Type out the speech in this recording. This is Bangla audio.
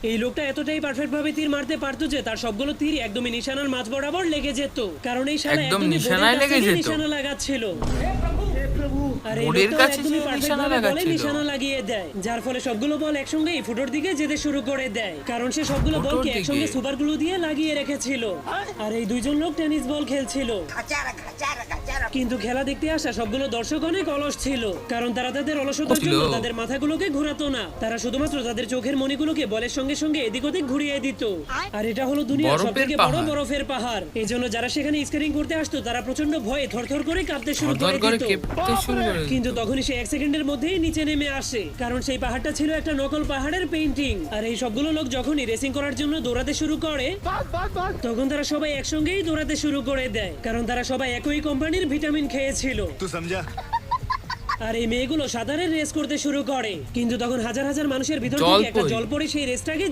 এই লোকটা এতটাই পারফেক্ট ভাবে তীর মারতে পারতো যে তার সবগুলো তীর একদমই নিশানার মাঝ বরাবর লেগে যেত, কারণ এই শালা একদম একদমই নিশানায় লেগে যেত। নিশানা লাগাচ্ছিল। আর এই বোর্ডের লোকটা কাছে একদমই নিশানা পারফেক্ট ভাবে বলে লাগাচ্ছিল। নিশানা লাগিয়ে দেয়, যার ফলে সবগুলো বল একসঙ্গে এই ফুটোর দিকে যেতে শুরু করে দেয়, কারণ সে সবগুলো ফুটোর বলকে দিকে? একসঙ্গে সুপার গ্লু দিয়ে লাগিয়ে রেখেছিল। আর এই দুইজন লোক টেনিস বল খেলছিল, কিন্তু খেলা দেখতে আসা সবগুলো দর্শক অনেক অলস ছিল, কারণ তারা তাদের অলসতার জন্য ছিল। তাদের মাথাগুলোকে ঘোরাতো না, তারা শুধুমাত্র তাদের চোখের মণিগুলোকে বলের সঙ্গে সঙ্গে এদিক ওদিক ঘুরিয়ে দিত। আর এটা হলো দুনিয়ার বরফের সবথেকে বড় পাহাড়। বরফের পাহাড়। এই জন্য যারা সেখানে স্কেটিং করতে আসতো তারা প্রচন্ড ভয়ে থরথর করে কাঁপতে শুরু ধর করে করে দিত। কেঁপতে শুরু করে দিত। কিন্তু তখনই সে 1 সেকেন্ডের মধ্যেই নিচে নেমে আসে, কারণ সেই পাহাড়টা ছিল একটা নকল পাহাড়ের পেইন্টিং। আর এই সবগুলো লোক যখনই রেসিং করার জন্য দৌড়াতে শুরু করে তখন তারা সবাই একসঙ্গেই দৌড়াতে শুরু করে দেয়, কারণ তারা সবাই একই কোম্পানির ভিটামিন খেয়েছিল। तू समझा? আর এই মেয়েগুলো সাঁতারের রেস করতে শুরু করে, কিন্তু তখন হাজার হাজার মানুষের ভিতর জল থেকে একটা পড়ে। জল পড়ে সেই রেসটাকে